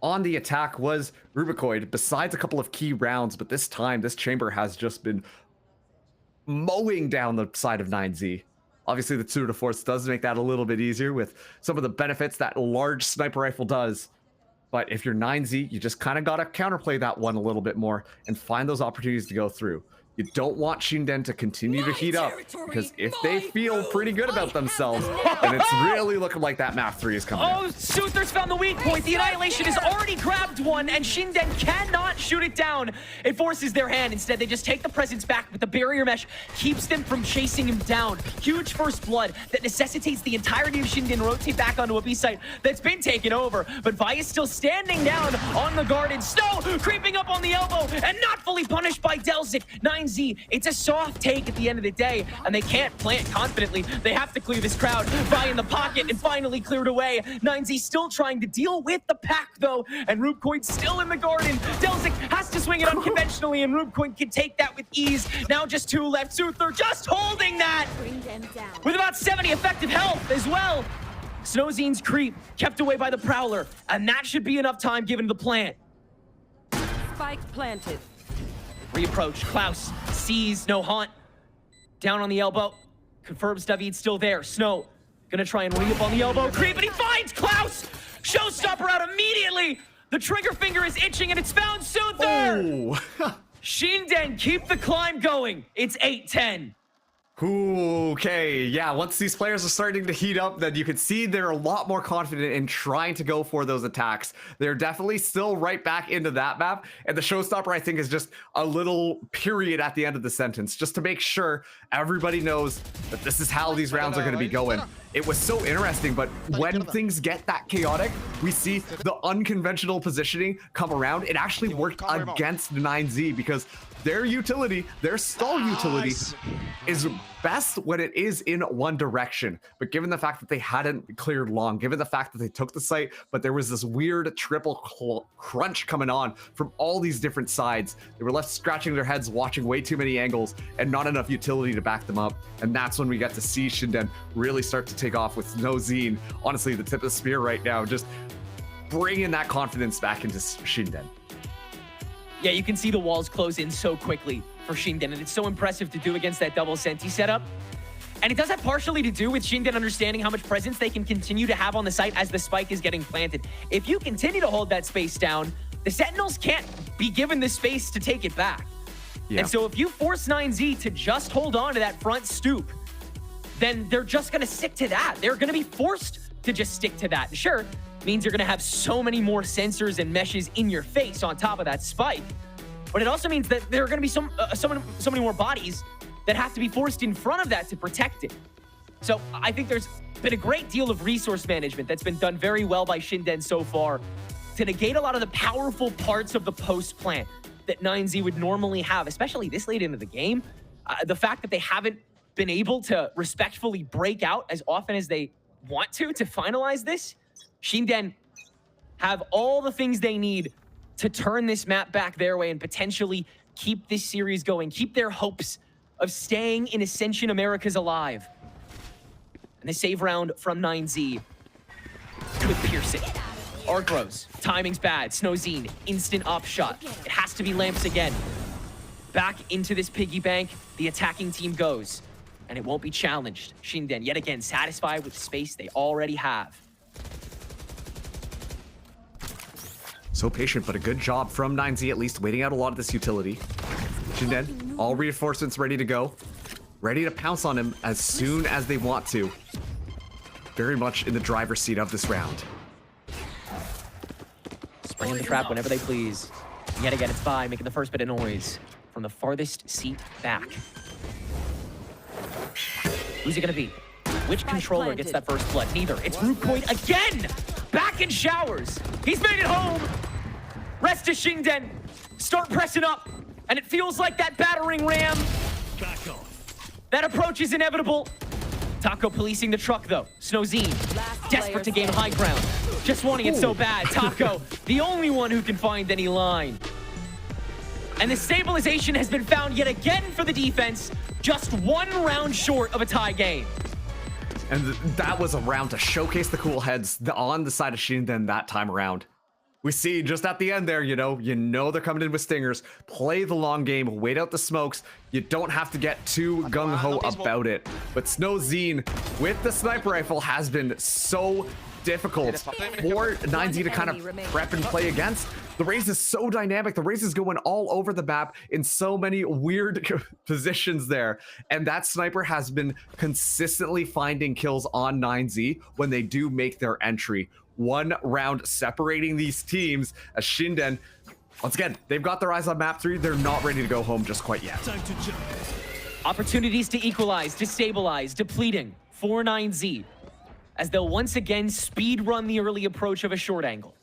on the attack was Rubikoid, besides a couple of key rounds, but this time, this chamber has just been mowing down the side of 9Z. Obviously, the Tour de Force does make that a little bit easier with some of the benefits that large sniper rifle does. But if you're 9Z, you just kind of got to counterplay that one a little bit more and find those opportunities to go through. You don't want Shinden to continue to heat up, because if they feel pretty good about themselves, then it's really looking like that map 3 is coming in. Oh, Suthers found the weak point. The Annihilation has already grabbed one, and Shinden cannot shoot it down. It forces their hand. Instead, they just take the presence back, but the barrier mesh keeps them from chasing him down. Huge first blood that necessitates the entirety of Shinden rotate back onto a B site that's been taken over. But Vi is still standing down on the guarded. Snow creeping up on the elbow and not fully punished by Delzik. 9Z, it's a soft take at the end of the day, and they can't plant confidently. They have to clear this crowd. Vi in the pocket and finally cleared away. 9Z still trying to deal with the pack, though, and Rubkoid still in the garden. Delzik has to swing it unconventionally, and Rubkoid can take that with ease. Now just 2 left. Suther just holding that with about 70 effective health as well. Snowzine's creep kept away by the Prowler, and that should be enough time given the plant. Spike planted. Reapproach. Klaus sees no haunt. Down on the elbow. Confirms David's still there. Snow gonna try and re-up on the elbow. Creep, and he finds Klaus! Showstopper out immediately! The trigger finger is itching, and it's found Suther! Oh. Shinden, keep the climb going. It's 8-10. Okay, yeah, once these players are starting to heat up, then you can see they're a lot more confident in trying to go for those attacks. They're definitely still right back into that map, and the showstopper, I think, is just a little period at the end of the sentence, just to make sure everybody knows that this is how these rounds are going to be going. It was so interesting, but when things get that chaotic, we see the unconventional positioning come around. It actually worked against 9Z because their utility, their stall utility, is best when it is in one direction. But given the fact that they hadn't cleared long, given the fact that they took the site, but there was this weird triple crunch coming on from all these different sides, they were left scratching their heads, watching way too many angles and not enough utility to back them up. And that's when we get to see Shinden really start to take off with no Zine. Honestly, the tip of the spear right now, just bringing that confidence back into Shinden. Yeah, you can see the walls close in so quickly for Shinden, and it's so impressive to do against that double senti setup. And it does have partially to do with Shinden understanding how much presence they can continue to have on the site as the spike is getting planted. If you continue to hold that space down, the Sentinels can't be given the space to take it back. Yeah. And so if you force 9Z to just hold on to that front stoop, then they're just going to stick to that. They're going to be forced to just stick to that. Sure, means you're going to have so many more sensors and meshes in your face on top of that spike. But it also means that there are going to be so many more bodies that have to be forced in front of that to protect it. So I think there's been a great deal of resource management that's been done very well by Shinden so far to negate a lot of the powerful parts of the post plant that 9Z would normally have, especially this late into the game. The fact that they haven't been able to respectfully break out as often as they want to finalize this, Shinden have all the things they need to turn this map back their way and potentially keep this series going, keep their hopes of staying in Ascension Americas alive. And the save round from 9Z could pierce it. Arcros, timing's bad. Snowzine, instant op shot. It has to be lamps again. Back into this piggy bank, the attacking team goes. And it won't be challenged. Shinden, yet again, satisfied with the space they already have. So patient, but a good job from 9Z, at least waiting out a lot of this utility. Shinden, all reinforcements ready to go. Ready to pounce on him as soon as they want to. Very much in the driver's seat of this round. Spring in the trap whenever they please. Yet again, it's Vi making the first bit of noise from the farthest seat back. Who's it gonna be? Which controller gets that first blood? Neither. It's Rucoid again! Back in showers! He's made it home! Rest to Shinden. Start pressing up. And it feels like that battering ram. Back off. That approach is inevitable. Taco policing the truck, though. Snowzine, desperate to gain high ground. Just wanting it so bad. Taco, the only one who can find any line. And the stabilization has been found yet again for the defense. Just one round short of a tie game. And that was a round to showcase the cool heads on the side of Shinden that time around. We see just at the end there, you know they're coming in with stingers. Play the long game, wait out the smokes. You don't have to get too gung-ho about it. But Snowzine with the sniper rifle has been so difficult for 9Z to kind of prep and play against. The Raze is so dynamic. The Raze is going all over the map in so many weird positions there. And that sniper has been consistently finding kills on 9Z when they do make their entry. One round separating these teams as Shinden, once again, they've got their eyes on map 3. They're not ready to go home just quite yet. Time to jump. Opportunities to equalize, destabilize, depleting for 9Z as they'll once again speed run the early approach of a short angle.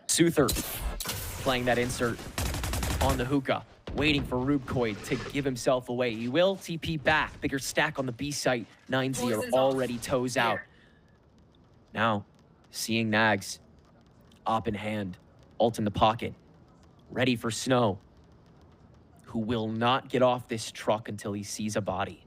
Suther playing that insert on the hookah, waiting for Rubcoid to give himself away. He will TP back. Bigger stack on the B site. 9Z are already toes out. Now, seeing Nags, op in hand, ult in the pocket, ready for Snow, who will not get off this truck until he sees a body.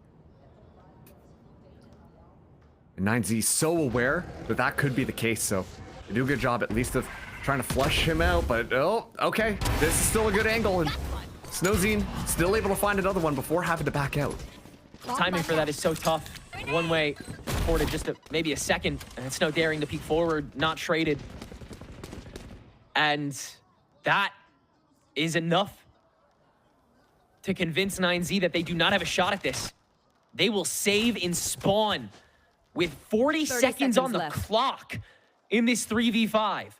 And 9Z so aware that that could be the case, so they do a good job at least of trying to flush him out, but oh, okay. This is still a good angle, and Snowzine still able to find another one before having to back out. Timing for that is so tough. One way forward just maybe a second, and Snow daring to peek forward, not traded. And that is enough to convince 9Z that they do not have a shot at this. They will save in spawn with 40 seconds on the clock in this 3v5.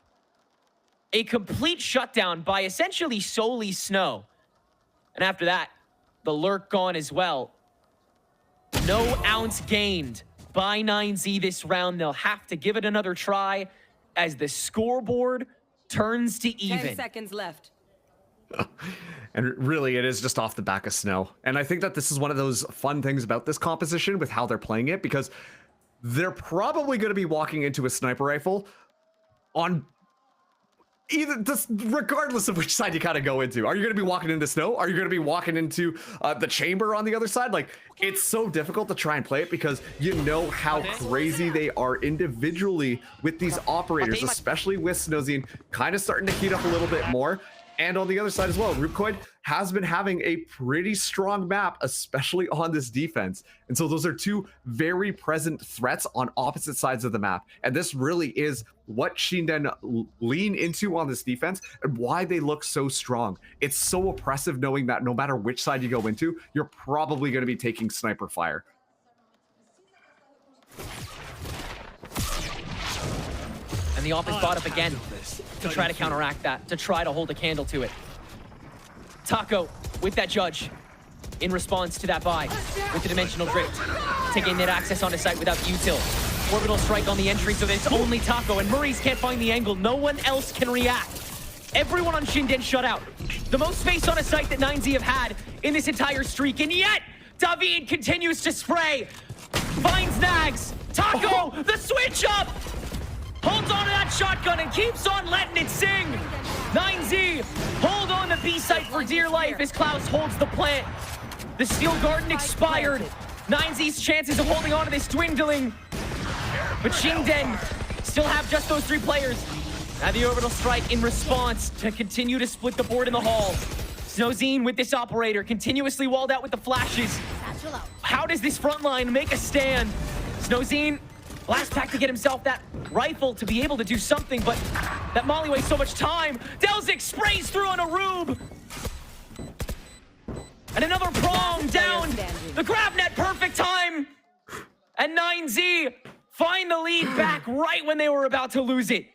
A complete shutdown by essentially solely Snow. And after that, the lurk gone as well. No ounce gained by 9Z this round. They'll have to give it another try as the scoreboard turns to even. 10 seconds left. And really, it is just off the back of Snow. And I think that this is one of those fun things about this composition with how they're playing it, because they're probably going to be walking into a sniper rifle on either just regardless of which side you kind of go into. Are you going to be walking into snow? Are you going to be walking into the chamber on the other side? Like, it's so difficult to try and play it because you know how crazy they are individually with these operators, especially with Snowzine kind of starting to heat up a little bit more. And on the other side as well, Rubekoid has been having a pretty strong map, especially on this defense. And so those are two very present threats on opposite sides of the map. And this really is what Shinden lean into on this defense and why they look so strong. It's so oppressive knowing that no matter which side you go into, you're probably going to be taking sniper fire. And the op is bought up again to try to counteract that, to try to hold a candle to it. Taco with that judge in response to that buy with the dimensional drift, taking net access onto site without util. Orbital strike on the entry so that it's only Taco, and Murray's can't find the angle. No one else can react. Everyone on Shinden shut out. The most space on a site that 9Z have had in this entire streak, and yet David continues to spray. Finds Nags. Taco, the switch up! Holds on to that shotgun and keeps on letting it sing. 9Z, hold on to B site for dear life as Klaus holds the plant. The Steel Garden expired. 9Z's chances of holding on to this dwindling. But Shinden still have just those 3 players. Now the orbital strike in response to continue to split the board in the hall. Snowzine with this operator, continuously walled out with the flashes. How does this front line make a stand? Snowzine, last pack to get himself that rifle to be able to do something, but that molly wastes so much time. Delzik sprays through on a Rube. And another prong down. The grab net, perfect time. And 9Z find the lead back right when they were about to lose it.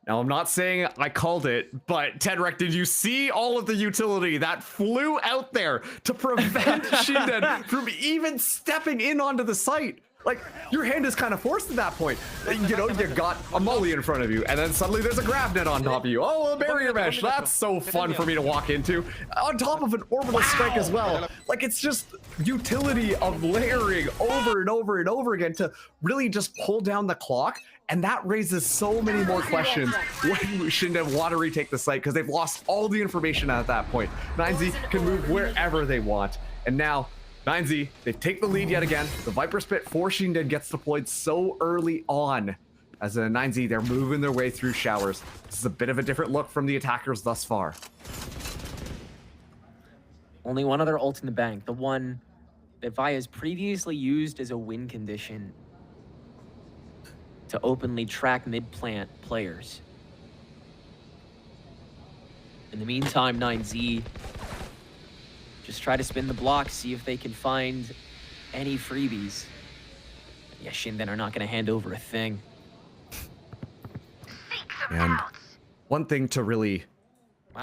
Now, I'm not saying I called it, but Tedric, did you see all of the utility that flew out there to prevent Shinden from even stepping in onto the site? Like, your hand is kind of forced at that point. You know, you got a molly in front of you, and then suddenly there's a grab net on top of you. Oh, a barrier mesh. That's so fun for me to walk into. On top of an orbital strike as well. Like, it's just utility of layering over and over and over again to really just pull down the clock. And that raises so many more questions when Shinden want to retake the site because they've lost all the information at that point. 9Z can move wherever they want. And now 9Z, they take the lead yet again. The Viper Spit for Shinden gets deployed so early on. As a 9Z, they're moving their way through showers. This is a bit of a different look from the attackers thus far. Only one other ult in the bank, the one that Via's previously used as a win condition to openly track mid-plant players. In the meantime, 9Z just try to spin the block, see if they can find any freebies. Yeah, Shinden are not going to hand over a thing. And one thing to really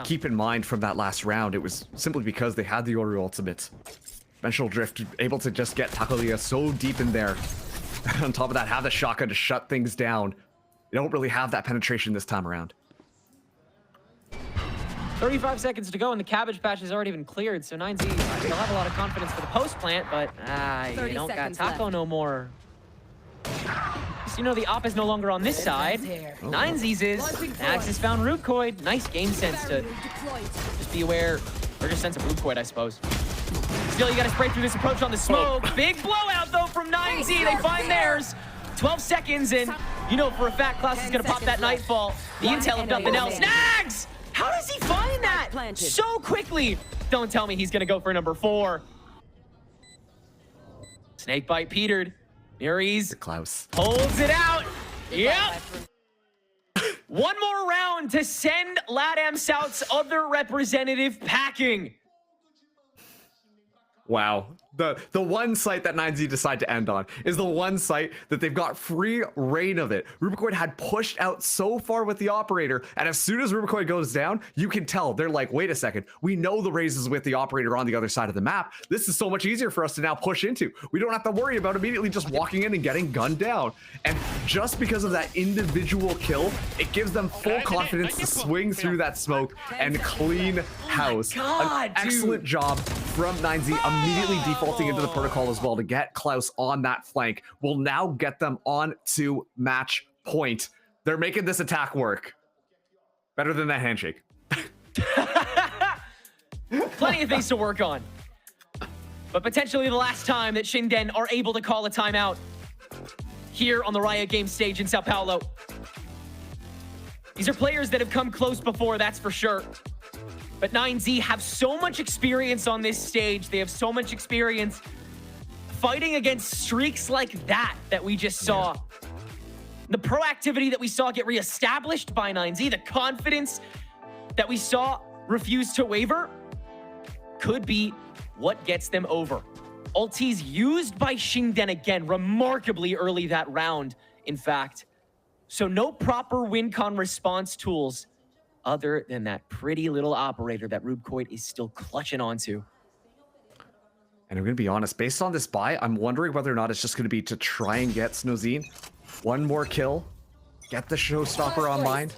keep in mind from that last round, it was simply because they had the order ultimates. Dimensional Drift able to just get Takolia so deep in there. On top of that, have the shotgun to shut things down. You don't really have that penetration this time around. 35 seconds to go, and the cabbage patch has already been cleared, so 9Z they'll have a lot of confidence for the post plant, but you don't got Taco left. No more. So, you know, the op is no longer on this side. 9Z's is. Nax has found Rubekoid. Nice game sense to just be aware, or just sense of Rubekoid, I suppose. Still, you gotta spray through this approach on the smoke. Big blowout, though, from 9Z. They find theirs. 12 seconds, and you know for a fact Klaus is gonna pop that Nightfall. The intel of nothing else. Nags! How does he find that so quickly? Don't tell me he's gonna go for number 4. Snakebite petered. Murray's Klaus holds it out. Yep. One more round to send LATAM South's other representative packing. Wow. The one site that 9Z decide to end on is the one site that they've got free reign of it. Rubekoid had pushed out so far with the operator, and as soon as Rubekoid goes down, you can tell they're like, wait a second, we know the raises with the operator on the other side of the map. This is so much easier for us to now push into. We don't have to worry about immediately just walking in and getting gunned down. And just because of that individual kill, it gives them full confidence to swing through that smoke and clean house. An excellent job from 9Z, immediately defaulting into the protocol as well to get Klaus on that flank. Will now get them on to match point. They're making this attack work. Better than that handshake. Plenty of things to work on. But potentially the last time that Shinden are able to call a timeout here on the Riot Games stage in São Paulo. These are players that have come close before, that's for sure. But 9Z have so much experience on this stage. They have so much experience fighting against streaks like that we just saw. The proactivity that we saw get reestablished by 9Z, the confidence that we saw refuse to waver, could be what gets them over. Ultis used by Shinden again, remarkably early that round, in fact. So no proper win-con response tools other than that pretty little operator that Rubcoit is still clutching onto. And I'm going to be honest, based on this buy, I'm wondering whether or not it's just going to be to try and get Snowzine one more kill, get the showstopper online,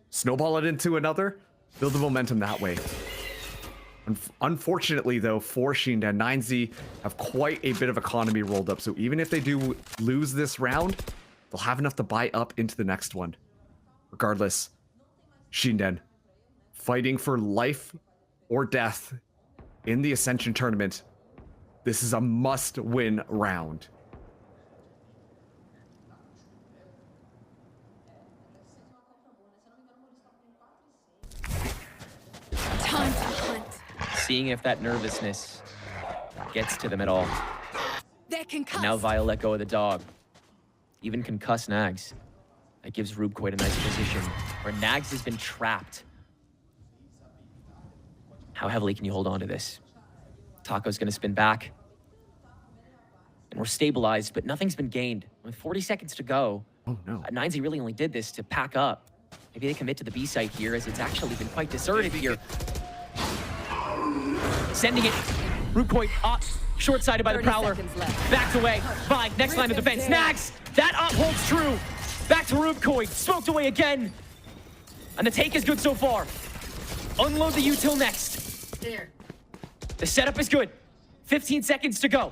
snowball it into another, build the momentum that way. Unfortunately, though, for Shinden, 9Z have quite a bit of economy rolled up, so even if they do lose this round, they'll have enough to buy up into the next one. Regardless, Shinden fighting for life or death in the Ascension tournament. This is a must-win round. Time to hunt. Seeing if that nervousness gets to them at all. They can And now Vile let go of the dog. Even concuss Nags. That gives Rubcoit a nice position where Nags has been trapped. How heavily can you hold on to this? Taco's gonna spin back. And we're stabilized, but nothing's been gained. With 40 seconds to go, Oh no. 9Z really only did this to pack up. Maybe they commit to the B site here, as it's actually been quite deserted here. Sending it. Rubcoit up. Short-sided by the 30 Prowler. seconds left. Backed away. By next line of defense. Nags! That up holds true. Back to Rubcoit. Smoked away again. And the take is good so far. Unload the util next. There. The setup is good. 15 seconds to go.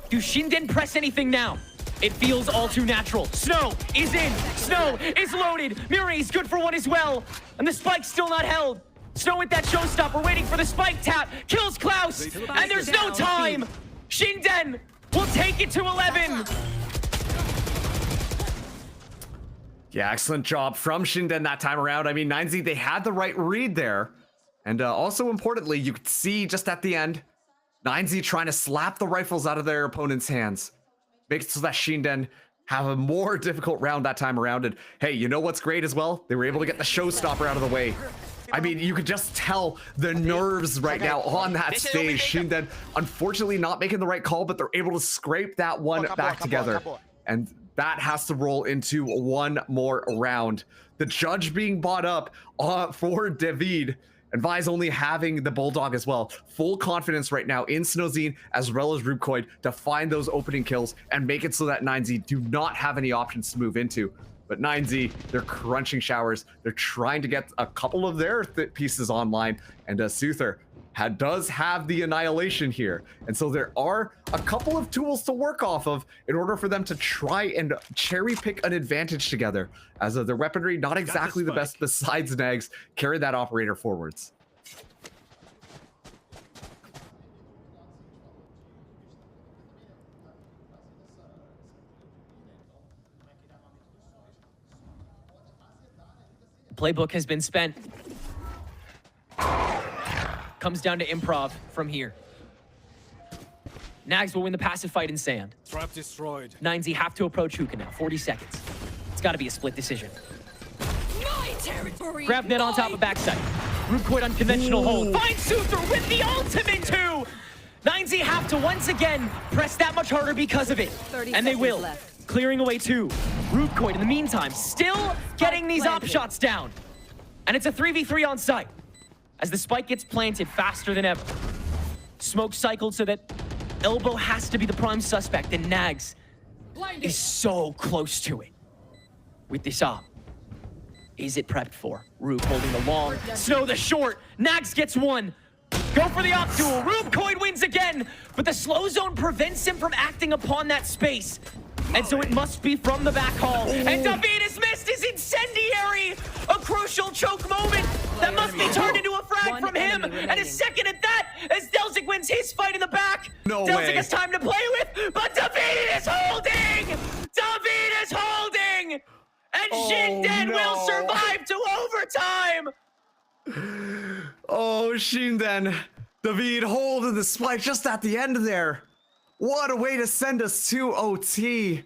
Do Shinden press anything now? It feels all too natural. Snow is in. Snow is loaded. Murray's good for one as well. And the spike's still not held. Snow with that showstopper, waiting for the spike tap. Kills Klaus. And there's no time. Shinden will take it to 11. Yeah, excellent job from Shinden that time around. I mean, 9Z, they had the right read there. And also importantly, you could see just at the end, 9Z trying to slap the rifles out of their opponent's hands. Make it so that Shinden have a more difficult round that time around. And hey, you know what's great as well? They were able to get the showstopper out of the way. I mean, you could just tell the nerves right now on that stage. Shinden, unfortunately, not making the right call, but they're able to scrape that one back together. And that has to roll into one more round. The judge being bought up for David, and Vi's only having the Bulldog as well. Full confidence right now in Snowzine as well as Rubcoit to find those opening kills and make it so that 9Z do not have any options to move into. But 9Z, they're crunching showers. They're trying to get a couple of their pieces online. And Suther does have the Annihilation here. And so there are a couple of tools to work off of in order for them to try and cherry pick an advantage together. As their weaponry, not exactly the best besides Nags, carry that operator forwards. Playbook has been spent. Comes down to improv from here. Nags will win the passive fight in sand. Trap destroyed. 9Z have to approach Hookah now. 40 seconds. It's got to be a split decision. My territory. Grab net on top of backside. Rubcoit unconventional hold. Finds Suther with the ultimate too. 9Z have to once again press that much harder because of it. 30 and they seconds will. left. Clearing away two. Rubcoit in the meantime still getting these op shots down. And it's a 3v3 on site. As the spike gets planted faster than ever. Smoke cycled so that Elbow has to be the prime suspect, and Nags is so close to it. With this op, is it prepped for? Rube holding the long, Snow the short. Nags gets one. Go for the op duel. Rubcoid wins again, but the slow zone prevents him from acting upon that space. And so it must be from the back hall. And David has missed his incendiary! A crucial choke moment that must be turned into a frag from him. And a second at that, as Delzik wins his fight in the back. No Delzik way. has time to play with, but David is holding! David is holding! And Shinden will survive to overtime! Oh, Shinden. David holding the spike just at the end there. What a way to send us to OT.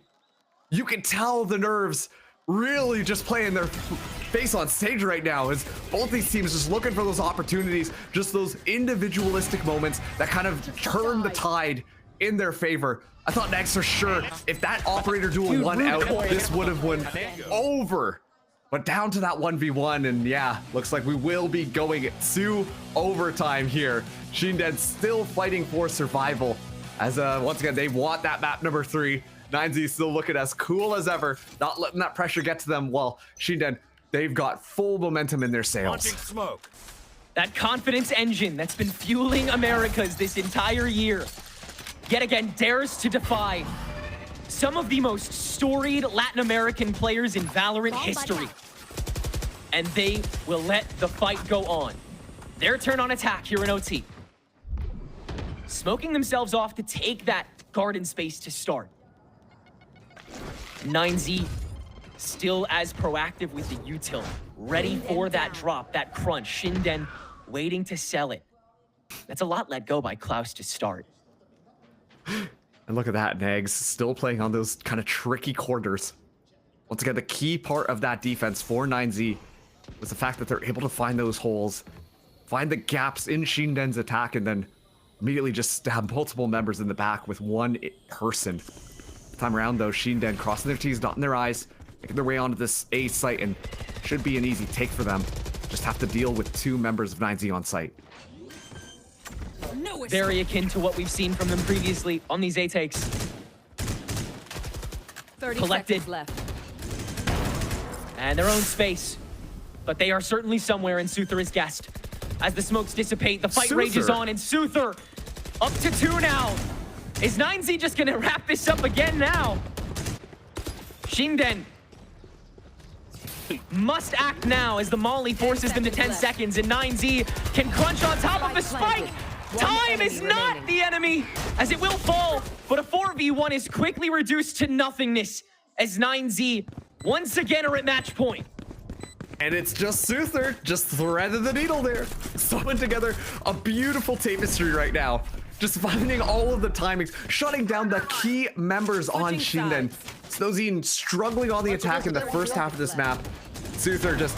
You can tell the nerves really just playing their face on stage right now as both these teams just looking for those opportunities, just those individualistic moments that kind of turn the tide in their favor. I thought Nags for sure, if that operator duel won out, this would have won over. But down to that 1v1, and yeah, looks like we will be going to overtime here. Shinden still fighting for survival. As once again, they want that map number 3. 9Z still looking as cool as ever, not letting that pressure get to them. While Shinden, they've got full momentum in their sails. Launching smoke. That confidence engine that's been fueling Americas this entire year, yet again dares to defy some of the most storied Latin American players in VALORANT history. And they will let the fight go on. Their turn on attack here in OT. Smoking themselves off to take that garden space to start. 9Z still as proactive with the util, ready for that drop, that crunch. Shinden waiting to sell it. That's a lot let go by Klaus to start. And look at that, Nags still playing on those kind of tricky corners. Once again, the key part of that defense for 9Z was the fact that they're able to find those holes, find the gaps in Shinden's attack, and then immediately just stab multiple members in the back with one person. This time around, though, Shinden crossing their T's, dotting their I's, making their way onto this A site, and should be an easy take for them. Just have to deal with 2 members of 9Z on site. Very akin to what we've seen from them previously on these A takes. 30 Collected. seconds left. And their own space. But they are certainly somewhere, and Suther is guessed. As the smokes dissipate, the fight rages on, and Suther up to 2 now. Is 9Z just gonna wrap this up again now? Shinden must act now as the Molly forces them to 10 seconds, and 9Z can crunch on top of a spike. Time is not the enemy, as it will fall, but a 4v1 is quickly reduced to nothingness as 9Z once again are at match point. And it's just Suther, just threaded the needle there. Sewing together a beautiful tapestry right now. Just finding all of the timings, shutting down the key members on Shinden. Snowzine struggling on the attack in the first half of this map. Suther just,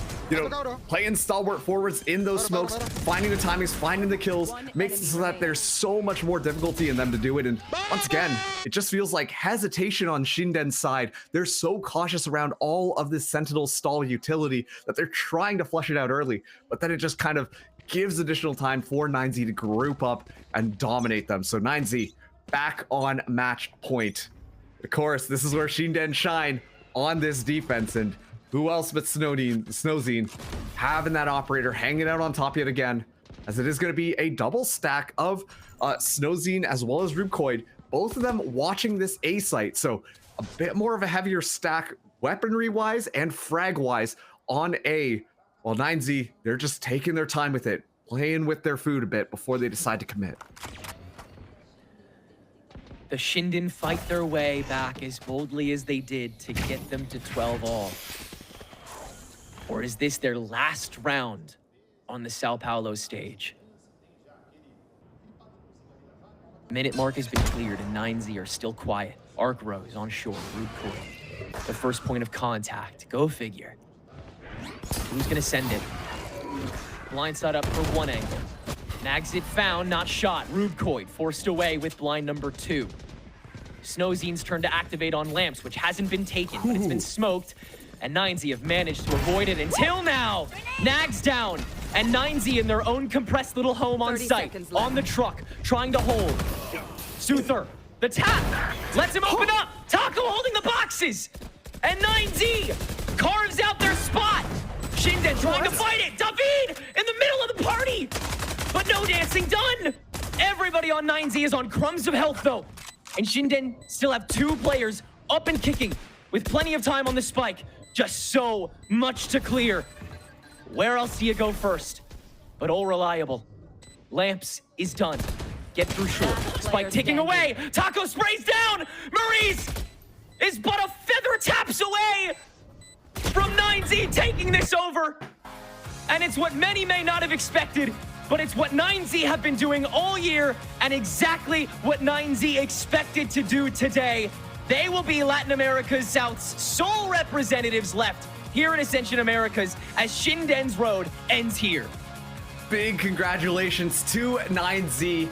playing stalwart forwards in those smokes, finding the timings, finding the kills, makes it so that there's so much more difficulty in them to do it. And once again, it just feels like hesitation on Shinden's side. They're so cautious around all of this Sentinel stall utility that they're trying to flush it out early, but then it just kind of gives additional time for 9Z to group up and dominate them. So 9Z back on match point. Of course, this is where Shinden shine on this defense, and who else but Snowzine having that operator hanging out on top yet again, as it is going to be a double stack of Snowzine as well as Rubcoid, both of them watching this A site. So a bit more of a heavier stack weaponry wise and frag wise on A, while 9Z, they're just taking their time with it, playing with their food a bit before they decide to commit. The Shinden fight their way back as boldly as they did to get them to 12 all. Or is this their last round on the Sao Paulo stage? Minute mark has been cleared and 9Z are still quiet. Arc Rose on shore, Rubcoid. The first point of contact, go figure. Who's gonna send it? Blindside up for one angle. Nags it found, not shot. Rubcoid forced away with blind number 2. Snowzine's turn to activate on lamps, which hasn't been taken, but it's been smoked. And 9Z have managed to avoid it until now. Nags down, and 9Z in their own compressed little home on site, on the truck, trying to hold. Suther, the tap, lets him open up. Taco holding the boxes, and 9Z carves out their spot. Shinden trying to fight it. David in the middle of the party, but no dancing done. Everybody on 9Z is on crumbs of health though, and Shinden still have 2 players up and kicking with plenty of time on the spike. Just so much to clear. Where else do you go first? But all reliable. Lamps is done. Get through short. Spike ticking away. Taco sprays down. Maurice is but a feather taps away from 9Z taking this over. And it's what many may not have expected, but it's what 9Z have been doing all year and exactly what 9Z expected to do today. They will be Latin America's South's sole representatives left here in Ascension Americas as Shinden's road ends here. Big congratulations to 9Z.